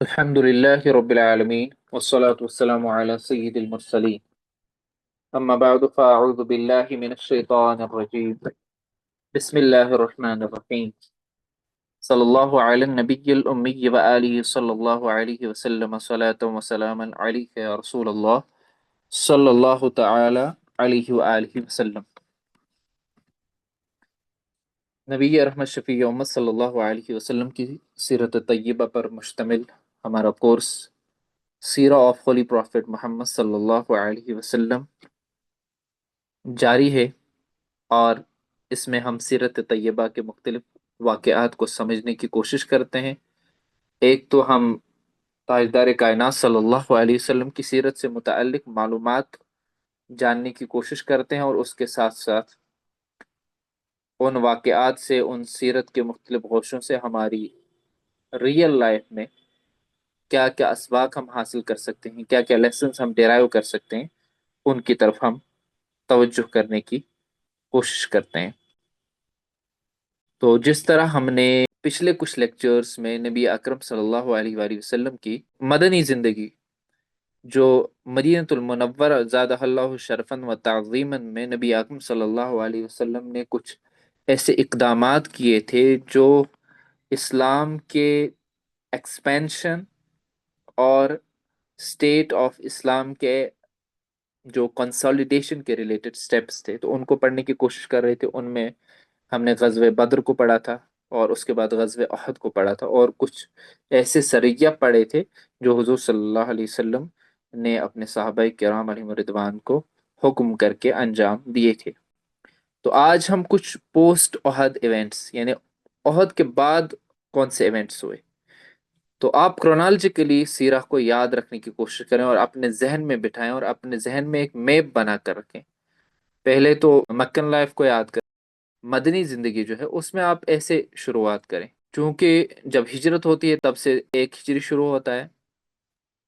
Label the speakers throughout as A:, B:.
A: الحمد لله رب العالمين والصلاة والسلام على سيد المرسلين أما بعد فأعوذ بالله من الشيطان الرجيم بسم الله الرحمن الرحيم صلى الله على النبي الأمي وآله صلى الله عليه وسلم صلاة وسلاما عليك يا رسول الله صلى الله تعالى عليه وآله وسلم نبی رحمت شفیع امت صلی اللہ علیہ وسلم کی سیرت طیبہ پر مشتمل ہمارا کورس سیرہ آف ہولی پرافٹ محمد صلی اللہ علیہ وسلم جاری ہے، اور اس میں ہم سیرت طیبہ کے مختلف واقعات کو سمجھنے کی کوشش کرتے ہیں۔ ایک تو ہم تاجدار کائنات صلی اللہ علیہ وسلم کی سیرت سے متعلق معلومات جاننے کی کوشش کرتے ہیں، اور اس کے ساتھ ساتھ ان واقعات سے، ان سیرت کے مختلف گوشوں سے ہماری ریئل لائف میں کیا کیا اسباق ہم حاصل کر سکتے ہیں، کیا کیا لیسنس ہم ڈیرائیو کر سکتے ہیں، ان کی طرف ہم توجہ کرنے کی کوشش کرتے ہیں۔ تو جس طرح ہم نے پچھلے کچھ لیکچرز میں نبی اکرم صلی اللہ علیہ وآلہ وسلم کی مدنی زندگی، جو مدینۃ المنورہ زادہ اللہ شرفاً و تعظیماً میں نبی اکرم صلی اللہ علیہ وسلم نے کچھ ایسے اقدامات کیے تھے جو اسلام کے ایکسپینشن اور اسٹیٹ آف اسلام کے جو کنسالیڈیشن کے ریلیٹڈ سٹیپس تھے، تو ان کو پڑھنے کی کوشش کر رہے تھے۔ ان میں ہم نے غزوہ بدر کو پڑھا تھا، اور اس کے بعد غزوہ احد کو پڑھا تھا، اور کچھ ایسے سریہ پڑھے تھے جو حضور صلی اللہ علیہ وسلم نے اپنے صحابہ کرام علیہم رضوان کو حکم کر کے انجام دیے تھے۔ تو آج ہم کچھ پوسٹ احد ایونٹس، یعنی احد کے بعد کون سے ایونٹس ہوئے، تو آپ کرونالوجیکلی سیرہ کو یاد رکھنے کی کوشش کریں اور اپنے ذہن میں بٹھائیں، اور اپنے ذہن میں ایک میپ بنا کر رکھیں۔ پہلے تو مکن لائف کو یاد کریں، مدنی زندگی جو ہے اس میں آپ ایسے شروعات کریں، چونکہ جب ہجرت ہوتی ہے تب سے ایک ہجری شروع ہوتا ہے،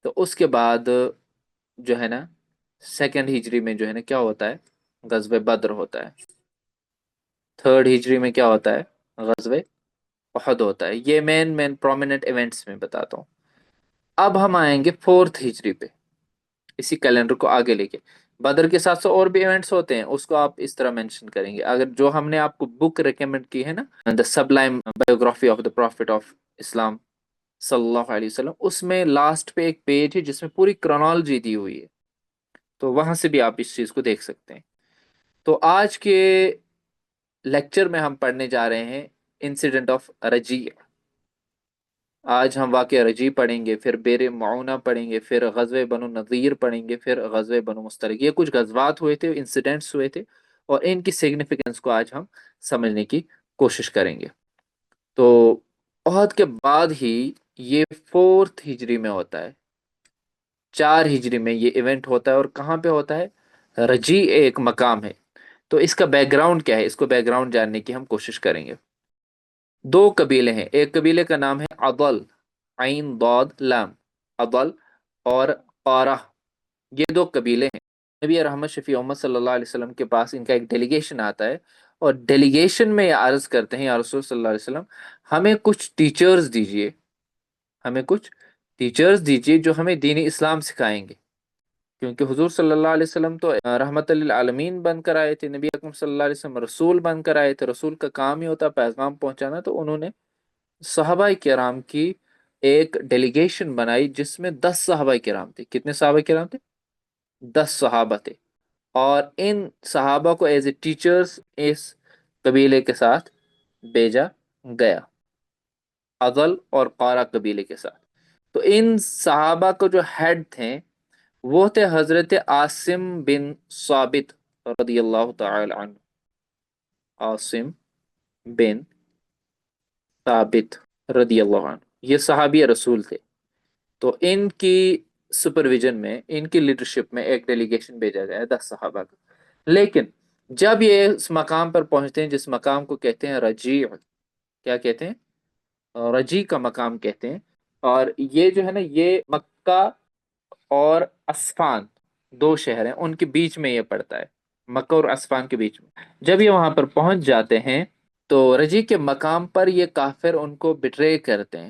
A: تو اس کے بعد جو ہے نا سیکنڈ ہجری میں جو ہے نا کیا ہوتا ہے، غزوہ بدر ہوتا ہے۔ تھرڈ ہجری میں کیا ہوتا ہے، غزوہ احد ہوتا ہے۔ یہ مین پرومیننٹ ایونٹس میں بتاتا ہوں۔ اب ہم آئیں گے فورتھ ہجری پہ، اسی کیلنڈر کو آگے لے کے۔ بدر کے ساتھ ساتھ اور بھی ایونٹس ہوتے ہیں، اس کو آپ اس طرح مینشن کریں گے۔ اگر جو ہم نے آپ کو بک ریکمنڈ کی ہے نا، the sublime biography of the prophet of Islam صلی اللہ علیہ وسلم، اس میں لاسٹ پہ ایک پیج ہے جس میں پوری کرونالوجی دی ہوئی ہے، تو وہاں سے بھی آپ اس چیز کو دیکھ سکتے ہیں۔ تو آج کے لیکچر میں ہم پڑھنے جا رہے ہیں انسیڈنٹ آف رجیع۔ آج ہم واقعہ رجیع پڑھیں گے، پھر بیر معونہ پڑھیں گے، پھر غزوہ بنو نذیر پڑھیں گے، پھر غزوہ بنو مستلق۔ یہ کچھ غزوات ہوئے تھے، انسیڈنٹس ہوئے تھے، اور ان کی سگنیفیکنس کو آج ہم سمجھنے کی کوشش کریں گے۔ تو احد کے بعد ہی یہ فورتھ ہجری میں ہوتا ہے، 4 ہجری میں یہ ایونٹ ہوتا ہے، اور کہاں پہ ہوتا ہے، رجیع ایک مقام ہے۔ تو اس کا بیک گراؤنڈ کیا ہے، اس کو بیک گراؤنڈ جاننے کی ہم کوشش کریں گے۔ 2 قبیلے ہیں، ایک قبیلے کا نام ہے عضل، عین ضاد لام، عضل اور قارہ، یہ 2 قبیلے ہیں۔ نبی رحمت شفیع امت صلی اللہ علیہ وسلم کے پاس ان کا ایک ڈیلیگیشن آتا ہے، اور ڈیلیگیشن میں یہ عرض کرتے ہیں، یا رسول صلی اللہ علیہ وسلم ہمیں کچھ ٹیچرز دیجئے، ہمیں کچھ ٹیچرز دیجئے جو ہمیں دین اسلام سکھائیں گے، کیونکہ حضور صلی اللہ علیہ وسلم تو رحمت للعالمین بن کر آئے تھے، نبی اکرم صلی اللہ علیہ وسلم رسول بن کر آئے تھے، رسول کا کام ہی ہوتا پیغام پہنچانا۔ تو انہوں نے صحابہ کرام کی ایک ڈیلیگیشن بنائی جس میں 10 صحابہ کرام تھے۔ کتنے صحابہ کرام تھے، 10 صحابہ تھے، اور ان صحابہ کو ایز اے ٹیچرز اس قبیلے کے ساتھ بھیجا گیا، عضل اور قارہ قبیلے کے ساتھ۔ تو ان صحابہ کو جو ہیڈ تھے وہ تھے حضرت عاصم بن ثابت رضی اللہ تعالی عنہ، عاصم بن ثابت رضی اللہ عنہ، یہ صحابی رسول تھے۔ تو ان کی سپرویژن میں، ان کی لیڈرشپ میں ایک ڈیلیگیشن بھیجا گیا ہے 10 صحابہ کا۔ لیکن جب یہ اس مقام پر پہنچتے ہیں جس مقام کو کہتے ہیں رجیع، کیا کہتے ہیں، رجیع کا مقام کہتے ہیں، اور یہ جو ہے نا یہ مکہ اور اسفان 2 شہر ہیں، ان کے بیچ میں یہ پڑتا ہے، مکہ اور اسفان کے بیچ میں۔ جب یہ وہاں پر پہنچ جاتے ہیں تو رجیع کے مقام پر یہ کافر ان کو بٹرے کرتے ہیں،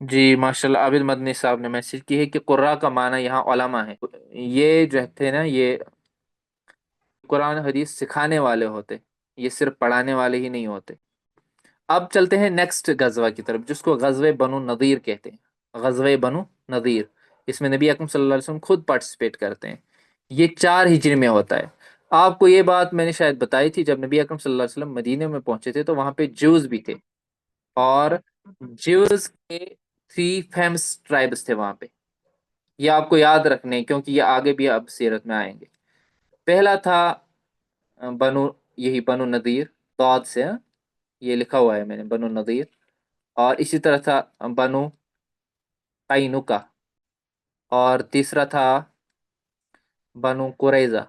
A: جی ماشاء اللہ، عابد مدنی صاحب نے میسج کی ہے کہ قرا کا معنی یہاں علماء ہے. یہ جو تھے نا، یہ قرآن حدیث سکھانے والے ہوتے، یہ صرف پڑھانے والے ہی نہیں ہوتے. اب چلتے ہیں نیکسٹ غزوہ کی طرف، جس کو غزوہ بنو نذیر کہتے ہیں. غزوہ بنو نذیر، اس میں نبی اکرم صلی اللہ علیہ وسلم خود پارٹیسپیٹ کرتے ہیں. یہ 4 ہجری میں ہوتا ہے. آپ کو یہ بات میں نے شاید بتائی تھی، جب نبی اکرم صلی اللہ علیہ وسلم مدینے میں پہنچے تھے تو وہاں پہ جوز بھی تھے. اور جوز کے 3 فیمس ٹرائبس تھے وہاں پہ. یہ آپ کو یاد رکھنے ہیں، کیونکہ یہ آگے بھی اب سیرت میں آئیں گے. پہلا تھا بنو، یہی بنو نذیر، ضاد سے، ہاں؟ یہ لکھا ہوا ہے میں نے، بنو نذیر. اور اسی طرح تھا بنو قینقاع. اور تیسرا تھا بنو قریظہ.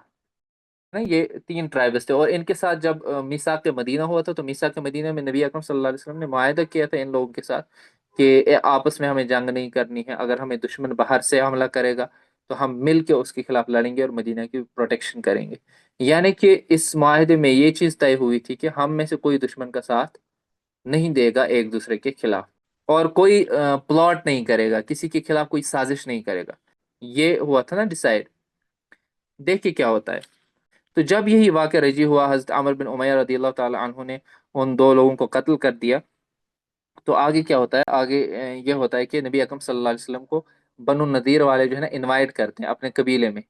A: نا، یہ 3 ٹرائبس تھے. اور ان کے ساتھ جب میثاق مدینہ ہوا تھا، تو میثاق مدینہ میں نبی اکرم صلی اللہ علیہ وسلم نے معاہدہ کیا تھا ان لوگوں کے ساتھ کہ آپس میں ہمیں جنگ نہیں کرنی ہے. اگر ہمیں دشمن باہر سے حملہ کرے گا تو ہم مل کے اس کے خلاف لڑیں گے اور مدینہ کی پروٹیکشن کریں گے. یعنی کہ اس معاہدے میں یہ چیز طے ہوئی تھی کہ ہم میں سے کوئی دشمن کا ساتھ نہیں دے گا ایک دوسرے کے خلاف، اور کوئی پلاٹ نہیں کرے گا، کسی کے خلاف کوئی سازش نہیں کرے گا. یہ ہوا تھا نا ڈیسائیڈ. دیکھیے کیا ہوتا ہے. تو جب یہی واقعہ رجی ہوا، حضرت عمر بن امیہ رضی اللہ تعالی عنہ نے ان 2 لوگوں کو قتل کر دیا. تو آگے کیا ہوتا ہے؟ آگے یہ ہوتا ہے کہ نبی اکرم صلی اللہ علیہ وسلم کو بنو نذیر والے جو ہے نا انوائٹ کرتے ہیں اپنے قبیلے میں.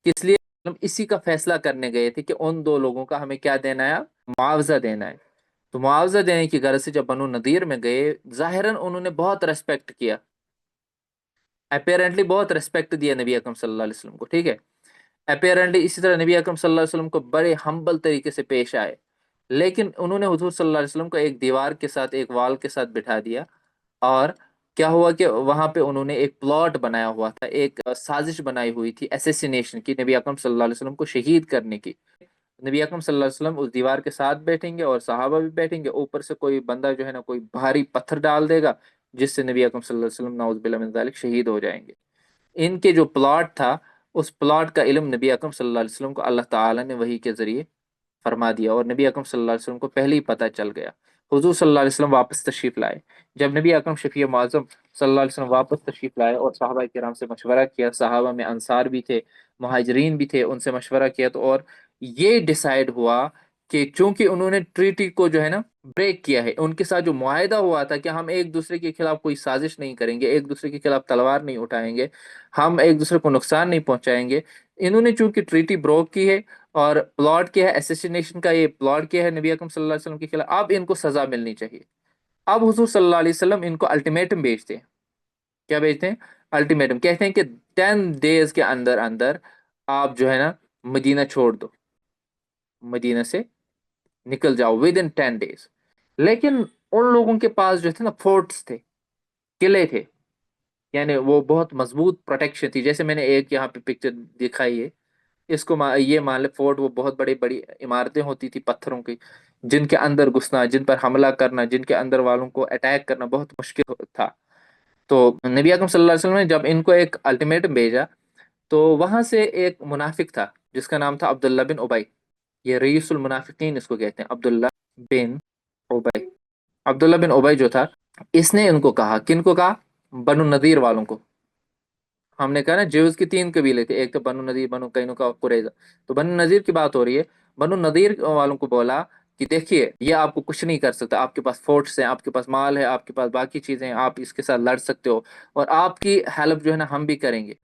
A: کس لیے؟ ہم اسی کا فیصلہ کرنے گئے تھے کہ ان 2 لوگوں کا ہمیں کیا دینا ہے؟ معاوضہ دینا ہے. تو معاوضہ دینے کی غرض سے جب بنو نذیر میں گئے، ظاہراً انہوں نے بہت ریسپیکٹ کیا، اپیرنٹلی بہت ریسپیکٹ دیا نبی اکرم صلی اللہ علیہ وسلم کو، ٹھیک ہے. اپیرنٹلی اسی طرح نبی اکرم صلی اللہ علیہ وسلم کو بڑے ہمبل طریقے سے پیش آئے. لیکن انہوں نے حضور صلی اللہ علیہ وسلم کو ایک دیوار کے ساتھ، ایک وال کے ساتھ بٹھا دیا. اور کیا ہوا کہ وہاں پہ انہوں نے ایک پلاٹ بنایا ہوا تھا، ایک سازش بنائی ہوئی تھی اسیسینیشن کی، نبی اکرم صلی اللہ علیہ وسلم کو شہید کرنے کی. نبی اکرم صلی اللہ علیہ وسلم اس دیوار کے ساتھ بیٹھیں گے اور صحابہ بھی بیٹھیں گے. اوپر سے کوئی بندہ جو ہے نا، کوئی بھاری پتھر ڈال دے گا، جس سے نبی اکرم صلی اللہ علیہ وسلم نعوذ باللہ من ذالک شہید ہو جائیں گے. ان کے جو پلاٹ تھا، اس پلاٹ کا علم نبی اکرم صلی اللہ علیہ وسلم کو اللہ تعالی نے وحی کے ذریعے فرما دیا، اور نبی اکرم صلی اللہ علیہ وسلم کو پہلے ہی پتہ چل گیا. حضور صلی اللہ علیہ وسلم واپس تشریف لائے. جب نبی اکرم شفیع معظم صلی اللہ علیہ وسلم واپس تشریف لائے اور صحابہ کرام سے مشورہ کیا، صحابہ میں انصار بھی تھے، مہاجرین بھی تھے، ان سے مشورہ کیا، تو اور یہ ڈیسائیڈ ہوا کہ چونکہ انہوں نے ٹریٹی کو جو ہے نا بریک کیا ہے، ان کے ساتھ جو معاہدہ ہوا تھا کہ ہم ایک دوسرے کے خلاف کوئی سازش نہیں کریں گے، ایک دوسرے کے خلاف تلوار نہیں اٹھائیں گے، ہم ایک دوسرے کو نقصان نہیں پہنچائیں گے. انہوں نے چونکہ ٹریٹی بروک کی ہے اور پلاٹ کیا ہے، ایسیسینیشن کا یہ پلاٹ کیا ہے نبی اکرم صلی اللہ علیہ وسلم کے خلاف، اب ان کو سزا ملنی چاہیے. اب حضور صلی اللہ علیہ وسلم ان کو الٹیمیٹم بھیجتے ہیں. کیا بھیجتے ہیں؟ الٹیمیٹم. کہتے ہیں کہ 10 days کے اندر اندر آپ جو ہے نا مدینہ چھوڑ دو، مدینہ سے نکل جاؤ ود ان 10 days. لیکن ان لوگوں کے پاس جو تھے نا فورٹس تھے، قلعے تھے، یعنی وہ بہت مضبوط پروٹیکشن تھی. جیسے میں نے ایک یہاں پہ پکچر دکھائی ہے، اس کو یہ مان لے فورٹ، وہ بہت بڑی بڑی عمارتیں ہوتی تھی پتھروں کی، جن کے اندر گھسنا، جن پر حملہ کرنا، جن کے اندر والوں کو اٹیک کرنا بہت مشکل تھا. تو نبی اکرم صلی اللہ علیہ وسلم نے جب ان کو ایک الٹیمیٹم بھیجا، تو وہاں سے ایک منافق تھا جس کا نام تھا عبداللہ بن ابی. یہ رئیس المنافقین اس کو کہتے ہیں، عبداللہ بن ابی. عبداللہ بن ابی جو تھا، اس نے ان کو کہا، کن کو کہا؟ بنو نذیر والوں کو. ہم نے کہا نا جیوز کی 3 قبیلے تھے، ایک تو بنو نذیر، بنو قینقاع اور قریظہ. تو بنو نذیر کی بات ہو رہی ہے. بنو نذیر والوں کو بولا کہ دیکھیے، یہ آپ کو کچھ نہیں کر سکتا، آپ کے پاس فورٹس ہیں، آپ کے پاس مال ہے، آپ کے پاس باقی چیزیں ہیں، آپ اس کے ساتھ لڑ سکتے ہو، اور آپ کی ہیلپ جو ہے نا ہم بھی کریں گے،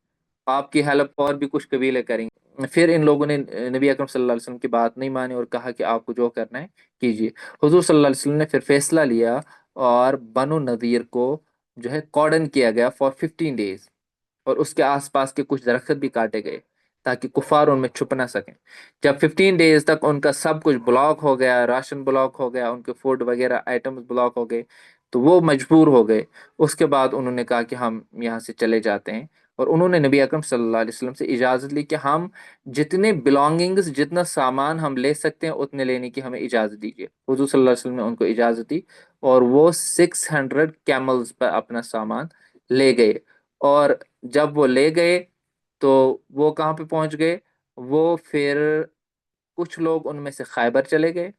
A: آپ کی ہیلپ اور بھی کچھ قبیلے کریں گے. پھر ان لوگوں نے نبی اکرم صلی اللہ علیہ وسلم کی بات نہیں مانی اور کہا کہ آپ کو جو کرنا ہے کیجیے. حضور صلی اللہ علیہ وسلم نے پھر فیصلہ لیا، اور بنو نذیر کو جو ہے کارڈن کیا گیا فار 15 days. اور اس کے آس پاس کے کچھ درخت بھی کاٹے گئے تاکہ کفار ان میں چھپ نہ سکیں. جب 15 days تک ان کا سب کچھ بلاک ہو گیا، راشن بلاک ہو گیا، ان کے فوڈ وغیرہ آئٹمز بلاک ہو گئے، تو وہ مجبور ہو گئے. اس کے بعد انہوں نے کہا کہ ہم یہاں سے چلے جاتے ہیں. اور انہوں نے نبی اکرم صلی اللہ علیہ وسلم سے اجازت لی کہ ہم جتنے بلانگنگز، جتنا سامان ہم لے سکتے ہیں اتنے لینے کی ہمیں اجازت دیجیے. حضور صلی اللہ علیہ وسلم نے ان کو اجازت دی، اور وہ 600 کیملز پر اپنا سامان لے گئے. اور جب وہ لے گئے تو وہ کہاں پہ پہنچ گئے؟ وہ پھر کچھ لوگ ان میں سے خیبر چلے گئے،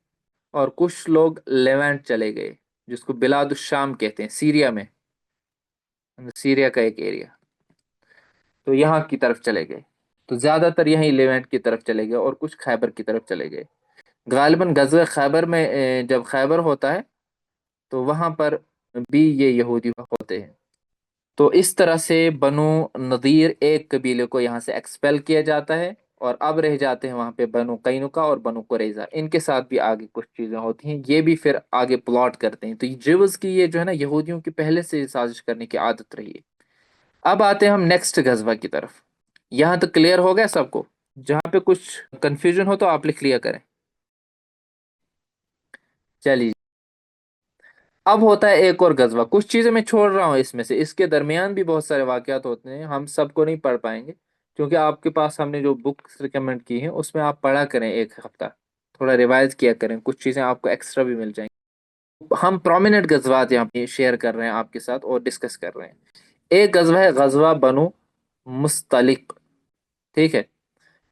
A: اور کچھ لوگ لیونٹ چلے گئے، جس کو بلاد الشام کہتے ہیں، سیریا میں. سیریا کا ایک ایریا، تو یہاں کی طرف چلے گئے، تو زیادہ تر یہیں لیونٹ کی طرف چلے گئے اور کچھ خیبر کی طرف چلے گئے۔ غالباً غزوہ خیبر میں جب خیبر ہوتا ہے تو وہاں پر بھی یہ یہودی ہوتے ہیں۔ تو اس طرح سے بنو نذیر ایک قبیلے کو یہاں سے ایکسپیل کیا جاتا ہے، اور اب رہ جاتے ہیں وہاں پہ بنو قینقاع اور بنو قریظہ، ان کے ساتھ بھی آگے کچھ چیزیں ہوتی ہیں، یہ بھی پھر آگے پلاٹ کرتے ہیں۔ تو یہ جیوز کی یہ جو ہے نا یہودیوں کی پہلے سے سازش کرنے کی عادت رہی ہے۔ اب آتے ہیں ہم نیکسٹ غزوہ کی طرف۔ یہاں تک کلیئر ہو گیا سب کو؟ جہاں پہ کچھ کنفیوژن ہو تو آپ لکھ لیا کریں۔ چلیے، اب ہوتا ہے ایک اور غزوہ، کچھ چیزیں میں چھوڑ رہا ہوں اس میں سے، اس کے درمیان بھی بہت سارے واقعات ہوتے ہیں، ہم سب کو نہیں پڑھ پائیں گے، کیونکہ آپ کے پاس ہم نے جو بکس ریکمینڈ کی ہیں اس میں آپ پڑھا کریں ایک ہفتہ، تھوڑا ریوائز کیا کریں، کچھ چیزیں آپ کو ایکسٹرا بھی مل جائیں گی۔ ہم پرومیننٹ غزوات یہاں پہ شیئر کر رہے ہیں آپ کے ساتھ اور ڈسکس کر رہے ہیں۔ ایک غزوہ ہے غزوہ بنو مستلق، ٹھیک ہے،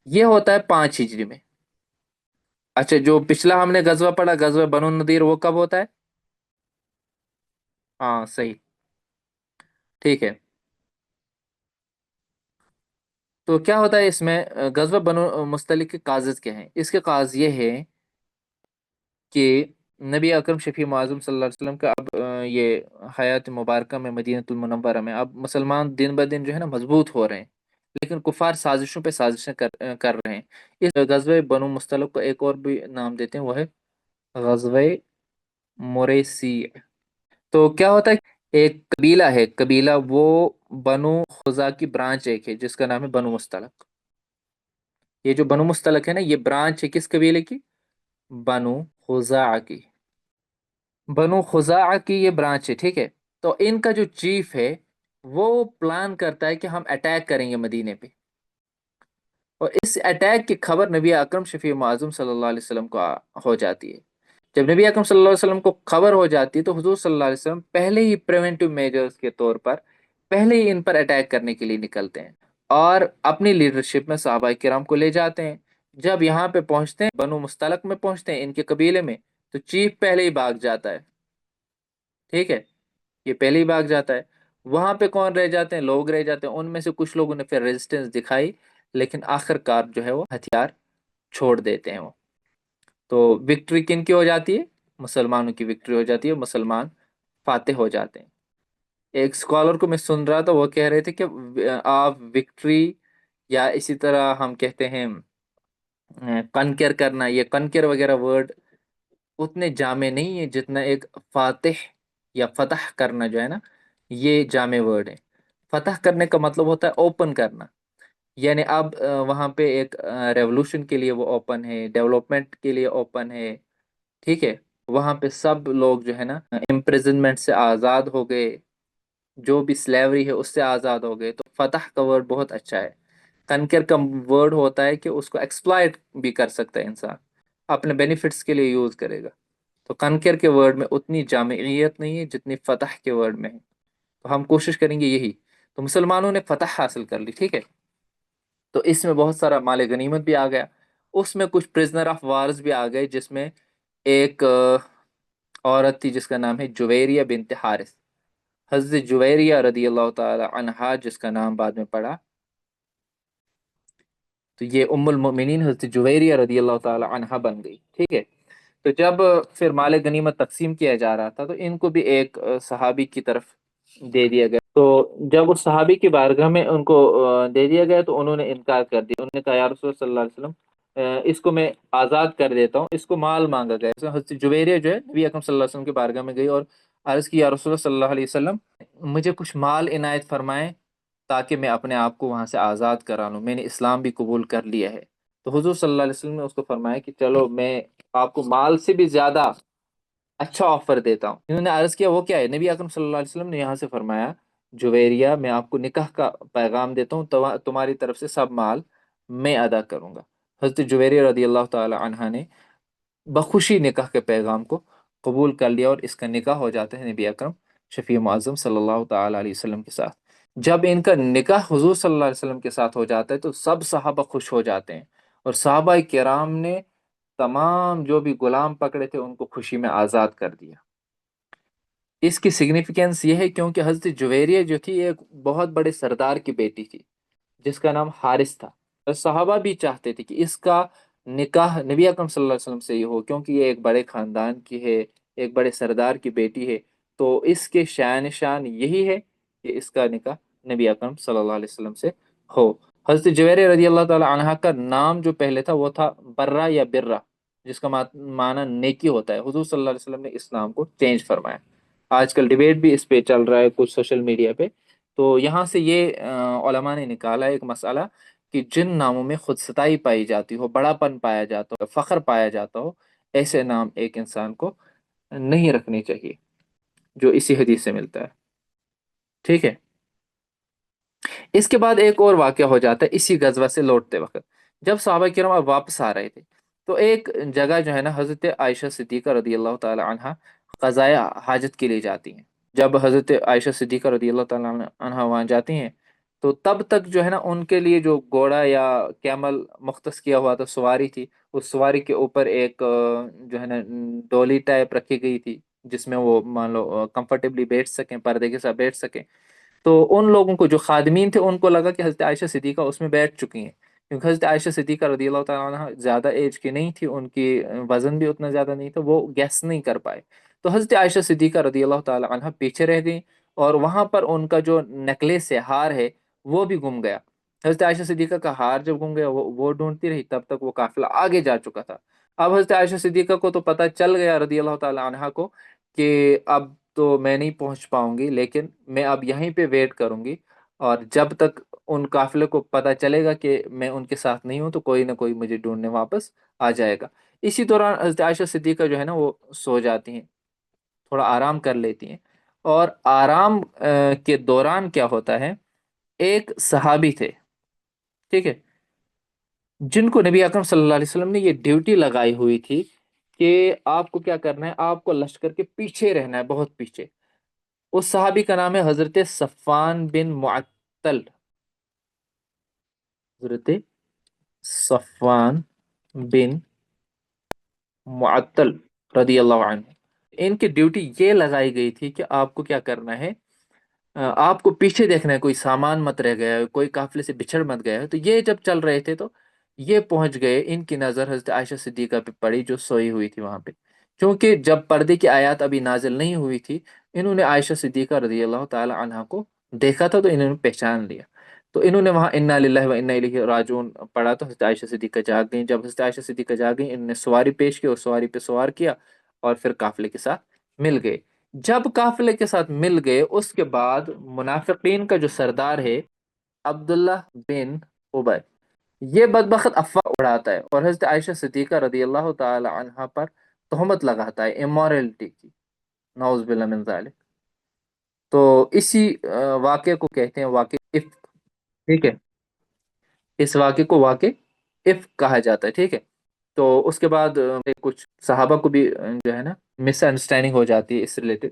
A: یہ ہوتا ہے 5 ہجری میں۔ اچھا، جو پچھلا ہم نے غزوہ پڑھا غزوہ بنو نذیر، وہ کب ہوتا ہے؟ ہاں صحیح، ٹھیک ہے۔ تو کیا ہوتا ہے اس میں، غزوہ بنو مستلق کے کاغذ کیا ہیں؟ اس کے کاغذ یہ ہے کہ نبی اکرم شفیع معظم صلی اللہ علیہ وسلم کا اب یہ حیات مبارکہ میں مدینہ المنورہ میں اب مسلمان دن بہ دن جو ہے نا مضبوط ہو رہے ہیں، لیکن کفار سازشوں پہ سازشیں کر رہے ہیں۔ اس غزوہ بنو مستلق کو ایک اور بھی نام دیتے ہیں، وہ ہے غزوہ موریسی۔ تو کیا ہوتا ہے، ایک قبیلہ ہے، قبیلہ وہ بنو خزا کی برانچ ایک ہے جس کا نام ہے بنو مستلق۔ یہ جو بنو مستلق ہے نا، یہ برانچ ہے کس قبیلے کی؟ بنو خزاعہ کی۔ بنو خزاعہ کی یہ برانچ ہے، ٹھیک ہے۔ تو ان کا جو چیف ہے وہ پلان کرتا ہے کہ ہم اٹیک کریں گے مدینے پہ، اور اس اٹیک کی خبر نبی اکرم شفیع معظم صلی اللہ علیہ وسلم کو ہو جاتی ہے۔ جب نبی اکرم صلی اللہ علیہ وسلم کو خبر ہو جاتی ہے تو حضور صلی اللہ علیہ وسلم پہلے ہی پریونٹیو میجرز کے طور پر پہلے ہی ان پر اٹیک کرنے کے لیے نکلتے ہیں، اور اپنی لیڈرشپ میں صحابہ کرام کو لے جاتے ہیں۔ جب یہاں پہ پہنچتے ہیں، بنو مستلق میں پہنچتے ہیں ان کے قبیلے میں، تو چیف پہلے ہی بھاگ جاتا ہے، ٹھیک ہے، یہ پہلے ہی بھاگ جاتا ہے۔ وہاں پہ کون رہ جاتے ہیں؟ لوگ رہ جاتے ہیں، ان میں سے کچھ لوگوں نے پھر ریزسٹنس دکھائی، لیکن آخر کار جو ہے وہ ہتھیار چھوڑ دیتے ہیں وہ۔ تو وکٹری کن کی ہو جاتی ہے؟ مسلمانوں کی وکٹری ہو جاتی ہے، مسلمان فاتح ہو جاتے ہیں۔ ایک اسکالر کو میں سن رہا تھا، وہ کہہ رہے تھے کہ آپ وکٹری، یا اسی طرح ہم کہتے ہیں کنکر کرنا، یہ کنکر وغیرہ ورڈ اتنے جامع نہیں ہے جتنا ایک فاتح یا فتح کرنا جو ہے نا، یہ جامع ورڈ ہے۔ فتح کرنے کا مطلب ہوتا ہے اوپن کرنا، یعنی اب وہاں پہ ایک ریولوشن کے لیے وہ اوپن ہے، ڈیولپمنٹ کے لیے اوپن ہے، ٹھیک ہے۔ وہاں پہ سب لوگ جو ہے نا امپریزنمنٹ سے آزاد ہو گئے، جو بھی سلیوری ہے اس سے آزاد ہو گئے، تو فتح کا ورڈ بہت اچھا ہے۔ کنکر کا ورڈ ہوتا ہے کہ اس کو ایکسپلائٹ بھی کر سکتا ہے انسان، اپنے بینیفٹس کے لیے یوز کرے گا۔ تو کنکر کے ورڈ میں اتنی جامعیت نہیں ہے جتنی فتح کے ورڈ میں ہے، تو ہم کوشش کریں گے یہی۔ تو مسلمانوں نے فتح حاصل کر لی، ٹھیک ہے، تو اس میں بہت سارا مال غنیمت بھی آ گیا، اس میں کچھ پرزنر آف وارز بھی آ گئے، جس میں ایک عورت تھی جس کا نام ہے جویریہ بنت حارث، حضرت جویریہ رضی اللہ تعالی عنہا جس کا نام بعد میں پڑا، تو یہ ام المؤمنین حضرت جویریہ رضی اللہ تعالی عنہا بن گئی، ٹھیک ہے۔ تو جب پھر مال غنیمت تقسیم کیا جا رہا تھا تو ان کو بھی ایک صحابی کی طرف دے دیا گیا، تو جب اس صحابی کی بارگاہ میں ان کو دے دیا گیا تو انہوں نے انکار کر دیا، انہوں نے کہا یا رسول اللہ صلی اللہ علیہ وسلم اس کو میں آزاد کر دیتا ہوں، اس کو مال مانگا گیا۔ تو حضرت جویریہ جو ہے نبی اکرم صلی اللہ علیہ وسلم کی بارگاہ میں گئی اور عرض کی یا رسول اللہ صلی اللہ علیہ وسلم مجھے کچھ مال عنایت فرمائیں تاکہ میں اپنے آپ کو وہاں سے آزاد کرا لوں، میں نے اسلام بھی قبول کر لیا ہے۔ تو حضور صلی اللہ علیہ وسلم نے اس کو فرمایا کہ چلو میں آپ کو مال سے بھی زیادہ اچھا آفر دیتا ہوں۔ انہوں نے عرض کیا وہ کیا ہے؟ نبی اکرم صلی اللہ علیہ وسلم نے یہاں سے فرمایا جویریہ میں آپ کو نکاح کا پیغام دیتا ہوں، تمہاری طرف سے سب مال میں ادا کروں گا۔ حضرت جویریہ رضی اللہ تعالی عنہ نے بخوشی نکاح کے پیغام کو قبول کر لیا، اور اس کا نکاح ہو جاتا ہے نبی اکرم شفیع معظم صلی اللہ تعالی علیہ وسلم کے ساتھ۔ جب ان کا نکاح حضور صلی اللہ علیہ وسلم کے ساتھ ہو جاتا ہے تو سب صحابہ خوش ہو جاتے ہیں، اور صحابہ کرام نے تمام جو بھی غلام پکڑے تھے ان کو خوشی میں آزاد کر دیا۔ اس کی سگنیفیکینس یہ ہے کیونکہ حضرت جویریہ جو تھی ایک بہت بڑے سردار کی بیٹی تھی جس کا نام حارث تھا. اور صحابہ بھی چاہتے تھے کہ اس کا نکاح نبی اکرم صلی اللہ علیہ وسلم سے ہی ہو کیونکہ یہ ایک بڑے خاندان کی ہے، ایک بڑے سردار کی بیٹی ہے. تو اس کے شان شان یہی ہے کہ اس کا نکاح نبی اکرم صلی اللہ علیہ وسلم سے ہو. حضرت جویر رضی اللہ تعالی عنہ کا نام جو پہلے تھا وہ تھا برہ یا برہ، جس کا معنی نیکی ہوتا ہے. حضور صلی اللہ علیہ وسلم نے اس نام کو چینج فرمایا. آج کل ڈیبیٹ بھی اس پہ چل رہا ہے کچھ سوشل میڈیا پہ. تو یہاں سے یہ علماء نے نکالا ایک مسئلہ کہ جن ناموں میں خود ستائی پائی جاتی ہو، بڑا پن پایا جاتا ہو، فخر پایا جاتا ہو، ایسے نام ایک انسان کو نہیں رکھنے چاہیے، جو اسی حدیث سے ملتا ہے. ٹھیک ہے. اس کے بعد ایک اور واقعہ ہو جاتا ہے اسی غزوہ سے لوٹتے وقت. جب صحابہ کرام اب واپس آ رہے تھے تو ایک جگہ جو ہے نا حضرت عائشہ صدیقہ رضی اللہ تعالی عنہا قضائے حاجت کے لیے جاتی ہیں. جب حضرت عائشہ صدیقہ رضی اللہ تعالی عنہا وہاں جاتی ہیں تو تب تک جو ہے نا ان کے لیے جو گھوڑا یا کیمل مختص کیا ہوا تھا، سواری تھی، اس سواری کے اوپر ایک جو ہے نا ڈولی ٹائپ رکھی گئی تھی جس میں وہ مان لو کمفرٹیبلی بیٹھ سکیں، پردے کے ساتھ بیٹھ سکیں. تو ان لوگوں کو جو خادمین تھے ان کو لگا کہ حضرت عائشہ صدیقہ اس میں بیٹھ چکی ہیں، کیونکہ حضرت عائشہ صدیقہ رضی اللہ تعالیٰ عنہ زیادہ ایج کی نہیں تھی، ان کی وزن بھی اتنا زیادہ نہیں تھا، وہ گیس نہیں کر پائے. تو حضرت عائشہ صدیقہ رضی اللہ تعالیٰ عنہ پیچھے رہ گئیں اور وہاں پر ان کا جو نیکلیس ہے، ہار ہے، وہ بھی گم گیا. حضرت عائشہ صدیقہ کا ہار جب گم گیا وہ ڈھونڈتی رہی، تب تک وہ قافلہ آگے جا چکا تھا. اب حضرت عائشہ صدیقہ کو تو پتہ چل گیا رضی اللہ تعالیٰ عنہ کو کہ اب تو میں نہیں پہنچ پاؤں گی، لیکن میں اب یہیں پہ ویٹ کروں گی، اور جب تک ان قافلے کو پتہ چلے گا کہ میں ان کے ساتھ نہیں ہوں تو کوئی نہ کوئی مجھے ڈھونڈنے واپس آ جائے گا. اسی دوران حضرت عائشہ صدیقہ جو ہے نا وہ سو جاتی ہیں، تھوڑا آرام کر لیتی ہیں. اور آرام کے دوران کیا ہوتا ہے، ایک صحابی تھے، ٹھیک ہے، جن کو نبی اکرم صلی اللہ علیہ وسلم نے یہ ڈیوٹی لگائی ہوئی تھی کہ آپ کو کیا کرنا ہے، آپ کو لشکر کے پیچھے رہنا ہے، بہت پیچھے. اس صحابی کا نام ہے حضرت صفان بن معطل. حضرت صفان بن معطل رضی اللہ عنہ. ان کی ڈیوٹی یہ لگائی گئی تھی کہ آپ کو کیا کرنا ہے، آپ کو پیچھے دیکھنا ہے، کوئی سامان مت رہ گیا ہے، کوئی قافلے سے بچھڑ مت گیا ہے. تو یہ جب چل رہے تھے تو یہ پہنچ گئے، ان کی نظر حضرت عائشہ صدیقہ پہ پڑی جو سوئی ہوئی تھی وہاں پہ. کیونکہ جب پردے کی آیات ابھی نازل نہیں ہوئی تھی، انہوں نے عائشہ صدیقہ رضی اللہ تعالی عنہا کو دیکھا تھا تو انہوں نے پہچان لیا. تو انہوں نے وہاں انا للہ و انا الیہ راجعون پڑھا تو حضرت عائشہ صدیقہ جاگ گئیں. جب حضرت عائشہ صدیقہ جاگ گئیں، انہوں نے سواری پیش کی اور سواری پہ سوار کیا اور پھر قافلے کے ساتھ مل گئے. جب قافلے کے ساتھ مل گئے اس کے بعد منافقین کا جو سردار ہے عبداللہ بن ابی، یہ بدبخت افواہ اڑاتا ہے اور حضرت عائشہ صدیقہ رضی اللہ تعالی عنہا پر تہمت لگاتا ہے امورلٹی کی، نعوذ باللہ من ذالک. تو اسی واقعے کو کہتے ہیں واقع افک. ٹھیک ہے، اس واقعے کو واقع افک کہا جاتا ہے. ٹھیک ہے. تو اس کے بعد کچھ صحابہ کو بھی جو ہے نا مس انڈرسٹینڈنگ ہو جاتی ہے اس ریلیٹڈ.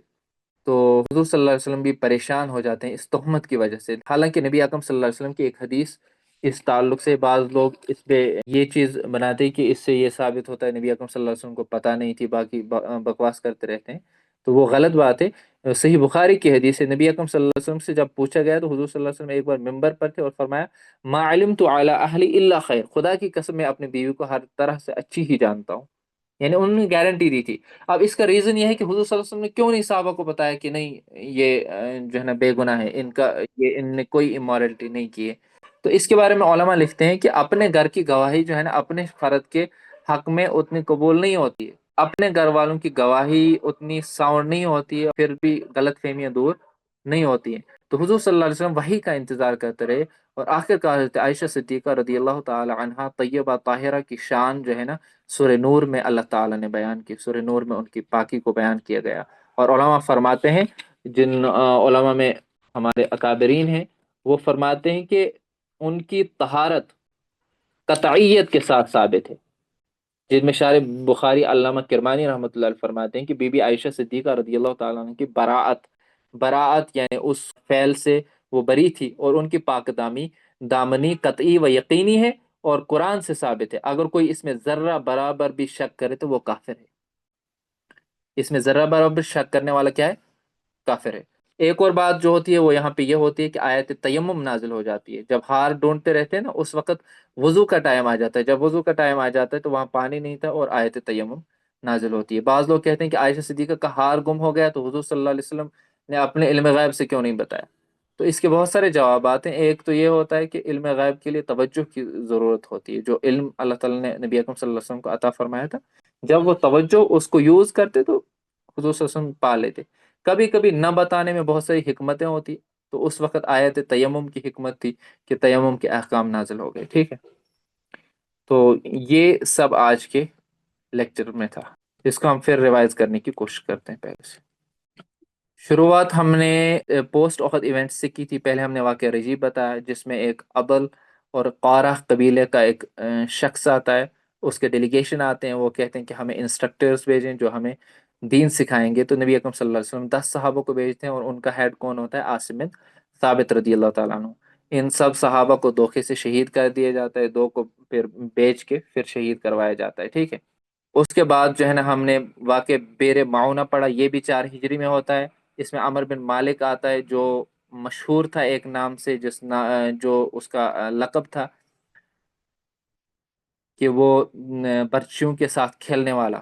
A: تو حضور صلی اللہ علیہ وسلم بھی پریشان ہو جاتے ہیں اس تہمت کی وجہ سے. حالانکہ نبی اکرم صلی اللہ علیہ وسلم کی ایک حدیث اس تعلق سے بعض لوگ اس پہ یہ چیز بناتے ہیں کہ اس سے یہ ثابت ہوتا ہے نبی اکرم صلی اللہ علیہ وسلم کو پتہ نہیں تھی، باقی بکواس کرتے رہتے ہیں. تو وہ غلط بات ہے. صحیح بخاری کی حدیث ہے، نبی اکرم صلی اللہ علیہ وسلم سے جب پوچھا گیا تو حضور صلی اللہ علیہ وسلم ایک بار ممبر پر تھے اور فرمایا ما علمت علی اہلی الا خیر، خدا کی قسم میں اپنی بیوی کو ہر طرح سے اچھی ہی جانتا ہوں. یعنی انہوں نے گارنٹی دی تھی. اب اس کا ریزن یہ ہے کہ حضور صلی اللہ علیہ وسلم نے کیوں نہیں صحابہ کو بتایا کہ نہیں یہ جو ہے نا بے گناہ ہے، ان نے کوئی امورلٹی نہیں کی ہے. تو اس کے بارے میں علماء لکھتے ہیں کہ اپنے گھر کی گواہی جو ہے نا اپنے فرد کے حق میں اتنی قبول نہیں ہوتی ہے، اپنے گھر والوں کی گواہی اتنی ساؤنڈ نہیں ہوتی ہے، پھر بھی غلط فہمیاں دور نہیں ہوتی ہیں. تو حضور صلی اللہ علیہ وسلم وحی کا انتظار کرتے رہے اور آخر کار حضرت عائشہ صدیقہ رضی اللہ تعالی عنہا طیبہ طاہرہ کی شان جو ہے نا سورہ نور میں اللہ تعالی نے بیان کی، سورہ نور میں ان کی پاکی کو بیان کیا گیا. اور علماء فرماتے ہیں، جن علماء میں ہمارے اکابرین ہیں، وہ فرماتے ہیں کہ ان کی طہارت قطعیت کے ساتھ ثابت ہے، جن میں شارح بخاری علامہ کرمانی رحمۃ اللہ علیہ فرماتے ہیں کہ بی بی عائشہ صدیقہ رضی اللہ تعالیٰ عنہ کی براعت یعنی اس فعل سے وہ بری تھی، اور ان کی پاک دامنی قطعی و یقینی ہے اور قرآن سے ثابت ہے. اگر کوئی اس میں ذرہ برابر بھی شک کرے تو وہ کافر ہے. اس میں ذرہ برابر شک کرنے والا کیا ہے؟ کافر ہے۔ ایک اور بات جو ہوتی ہے وہ یہاں پہ یہ ہوتی ہے کہ آیت تیمم نازل ہو جاتی ہے جب ہار ڈھونڈتے رہتے ہیں نا، اس وقت وضو کا ٹائم آ جاتا ہے، جب وضو کا ٹائم آ جاتا ہے تو وہاں پانی نہیں تھا اور آیت تیمم نازل ہوتی ہے۔ بعض لوگ کہتے ہیں کہ عائشہ صدیقہ کا ہار گم ہو گیا تو حضور صلی اللہ علیہ وسلم نے اپنے علم غیب سے کیوں نہیں بتایا؟ تو اس کے بہت سارے جوابات ہیں۔ ایک تو یہ ہوتا ہے کہ علم غیب کے لیے توجہ کی ضرورت ہوتی ہے، جو علم اللہ تعالیٰ نے نبی اکرم صلی اللہ علیہ وسلم کو عطا فرمایا تھا، جب وہ توجہ اس کو یوز کرتے تو حضور صلی اللہ علیہ وسلم پا لیتے۔ کبھی کبھی نہ بتانے میں بہت ساری حکمتیں ہوتی، تو اس وقت آیت تیمم کی حکمت تھی کہ تیمم کے احکام نازل ہو گئے، ٹھیک ہے۔ تو یہ سب آج کے لیکچر میں تھا، اس کو ہم پھر ریوائز کرنے کی کوشش کرتے ہیں پہلے سے۔ شروعات ہم نے پوسٹ احد ایونٹ سے کی تھی۔ پہلے ہم نے واقعہ رجیب بتایا جس میں ایک ابل اور قارہ قبیلے کا ایک شخص آتا ہے، اس کے ڈیلیگیشن آتے ہیں، وہ کہتے ہیں کہ ہمیں انسٹرکٹرز بھیجیں جو ہمیں دین سکھائیں گے۔ تو نبی اکرم صلی اللہ علیہ وسلم 10 صحابہ کو بھیجتے ہیں اور ان کا ہیڈ کون ہوتا ہے؟ عاصم بن ثابت رضی اللہ تعالیٰ عنہ۔ ان سب صحابہ کو دھوکے سے شہید کر دیا جاتا ہے، دو کو پھر بیچ کے پھر شہید کروایا جاتا ہے، ٹھیک ہے۔ اس کے بعد جو ہے نا ہم نے واقع بیر معونہ پڑھا، یہ بھی 4 ہجری میں ہوتا ہے۔ اس میں عمر بن مالک آتا ہے جو مشہور تھا ایک نام سے، جو اس کا لقب تھا کہ وہ برچیوں کے ساتھ کھیلنے والا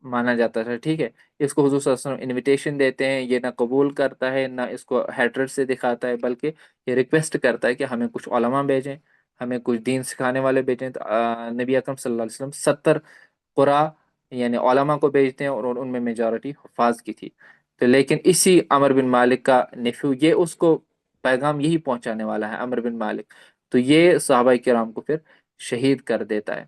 A: مانا جاتا تھا، ٹھیک ہے۔ اس کو حضور صلی اللہ علیہ وسلم انویٹیشن دیتے ہیں، یہ نہ قبول کرتا ہے نہ اس کو ہیٹرڈ سے دکھاتا ہے، بلکہ یہ ریکویسٹ کرتا ہے کہ ہمیں کچھ علماء بھیجیں، ہمیں کچھ دین سکھانے والے بھیجیں۔ تو نبی اکرم صلی اللہ علیہ وسلم 70 قرا یعنی علماء کو بھیجتے ہیں، اور ان میں میجورٹی حفاظ کی تھی۔ تو لیکن اسی عمر بن مالک کا نیفیو، یہ اس کو پیغام یہی پہنچانے والا ہے، عمر بن مالک، تو یہ صحابہ کرام کو پھر شہید کر دیتا ہے۔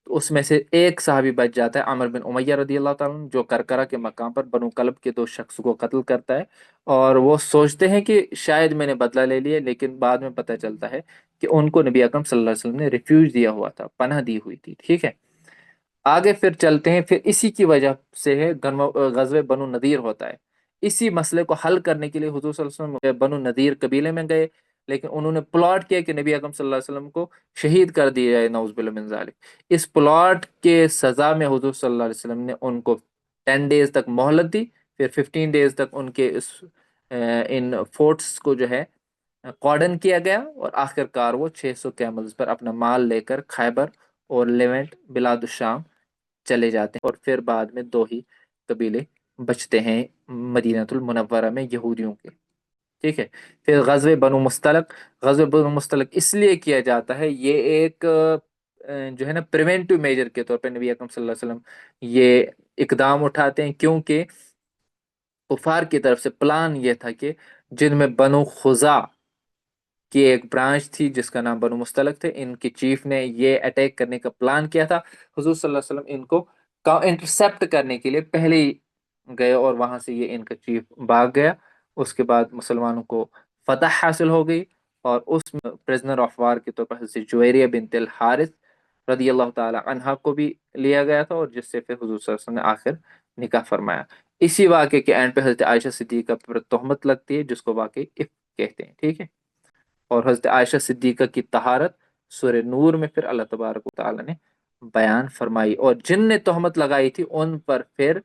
A: تو اس میں سے ایک صحابی بچ جاتا ہے، عمر بن امیہ رضی اللہ تعالیٰ عنہ، جو کرکرہ کے مقام پر بنو کلب کے 2 شخص کو قتل کرتا ہے، اور وہ سوچتے ہیں کہ شاید میں نے بدلہ لے لیا، لیکن بعد میں پتہ چلتا ہے کہ ان کو نبی اکرم صلی اللہ علیہ وسلم نے ریفیوج دیا ہوا تھا، پناہ دی ہوئی تھی، ٹھیک ہے۔ آگے پھر چلتے ہیں، پھر اسی کی وجہ سے ہے غزوہ بنو نذیر ہوتا ہے۔ اسی مسئلے کو حل کرنے کے لیے حضور صلی اللہ علیہ وسلم بنو نذیر قبیلے میں گئے، لیکن انہوں نے پلاٹ کیا کہ نبی اکرم صلی اللہ علیہ وسلم کو شہید کر دیا جائے، نعوذ باللہ من ذالک۔ اس پلاٹ کے سزا میں حضور صلی اللہ علیہ وسلم نے ان کو 10 ڈیز تک مہلت دی، پھر 15 ڈیز تک ان کے ان فورٹس کو جو ہے کارڈن کیا گیا، اور آخر کار وہ 600 کیملز پر اپنا مال لے کر خیبر اور لیونٹ بلاد الشام چلے جاتے ہیں، اور پھر بعد میں 2 ہی قبیلے بچتے ہیں مدینہ المنورہ میں یہودیوں کے، ٹھیک ہے۔ پھر غزوہ بنو مستلق، غزوہ بنو مستلق اس لیے کیا جاتا ہے، یہ ایک جو ہے نا پریونٹو میجر کے طور پہ نبی اکرم صلی اللہ علیہ وسلم یہ اقدام اٹھاتے ہیں، کیونکہ کفار کی طرف سے پلان یہ تھا کہ جن میں بنو خزا کی ایک برانچ تھی جس کا نام بنو مستلق تھے، ان کی چیف نے یہ اٹیک کرنے کا پلان کیا تھا۔ حضور صلی اللہ علیہ وسلم ان کو انٹرسپٹ کرنے کے لیے پہلے ہی گئے، اور وہاں سے یہ ان کا چیف بھاگ گیا۔ اس کے بعد مسلمانوں کو فتح حاصل ہو گئی، اور اس میں پریزنر آف وار کے طور پر حضرت جویریہ بنت الحارث رضی اللہ تعالی عنہا کو بھی لیا گیا تھا، اور جس سے پھر حضور صلی اللہ علیہ وسلم نے آخر نکاح فرمایا۔ اسی واقعے کے اینڈ پہ حضرت عائشہ صدیقہ پر تہمت لگتی ہے، جس کو واقعی افک کہتے ہیں، ٹھیک ہے۔ اور حضرت عائشہ صدیقہ کی طہارت سورہ نور میں پھر اللہ تبارک و تعالی نے بیان فرمائی، اور جن نے تہمت لگائی تھی ان پر پھر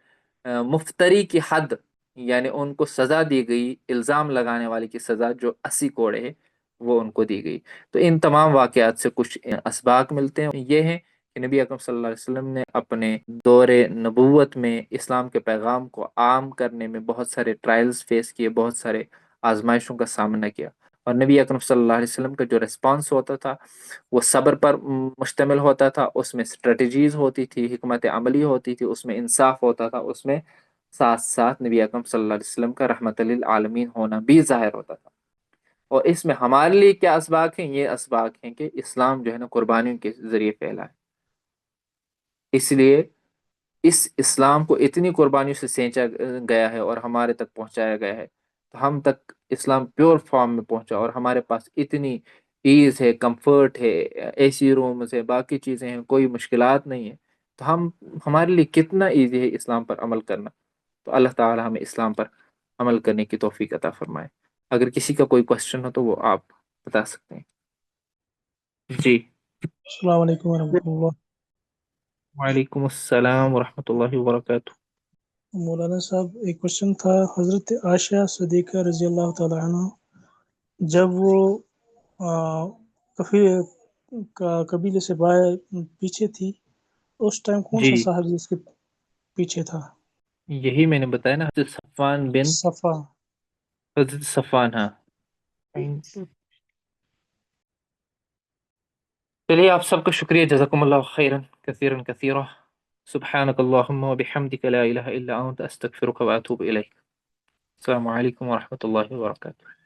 A: مفتری کی حد، یعنی ان کو سزا دی گئی، الزام لگانے والے کی سزا جو 80 کوڑے ہے وہ ان کو دی گئی۔ تو ان تمام واقعات سے کچھ اسباق ملتے ہیں، یہ ہیں کہ نبی اکرم صلی اللہ علیہ وسلم نے اپنے دور نبوت میں اسلام کے پیغام کو عام کرنے میں بہت سارے ٹرائلز فیس کیے، بہت سارے آزمائشوں کا سامنا کیا، اور نبی اکرم صلی اللہ علیہ وسلم کا جو ریسپانس ہوتا تھا وہ صبر پر مشتمل ہوتا تھا، اس میں اسٹریٹجیز ہوتی تھی، حکمت عملی ہوتی تھی، اس میں انصاف ہوتا تھا، اس میں ساتھ ساتھ نبی اکرم صلی اللہ علیہ وسلم کا رحمت للعالمین ہونا بھی ظاہر ہوتا تھا۔ اور اس میں ہمارے لیے کیا اسباق ہیں؟ یہ اسباق ہیں کہ اسلام جو ہے نا قربانیوں کے ذریعے پھیلا ہے، اس لیے اس اسلام کو اتنی قربانیوں سے سینچا گیا ہے اور ہمارے تک پہنچایا گیا ہے، تو ہم تک اسلام پیور فارم میں پہنچا، اور ہمارے پاس اتنی ایز ہے، کمفرٹ ہے، اے سی رومز ہے، باقی چیزیں ہیں، کوئی مشکلات نہیں ہے، تو ہمارے لیے کتنا ایزی ہے اسلام پر عمل کرنا۔ تو اللہ تعالی ہمیں اسلام پر عمل کرنے کی توفیق عطا فرمائے۔ اگر کسی کا کوئی کوشچن ہو تو وہ آپ بتا سکتے ہیں۔ جی
B: السلام علیکم ورحمۃ اللہ۔
A: وعلیکم السلام ورحمۃ اللہ وبرکاتہ۔
B: مولانا صاحب ایک کوشچن تھا، حضرت عائشہ صدیقہ رضی اللہ تعالیٰ عنہ جب وہ کفی قبیلے سے باہر پیچھے تھی، اس ٹائم کون
A: جی
B: سا صاحب اس کے پیچھے تھا؟
A: یہی میں نے بتایا نا، حضرت صفوان بن
B: صفا.
A: حضرت صفوان، ہاں. چلیے آپ سب کا شکریہ، جزاکم اللہ خیرا کثیرا کثیرا. سبحانك اللهم وبحمدك لا إله إلا أنت أستغفرك وأتوب إليك. السلام عليكم ورحمة الله وبركاته.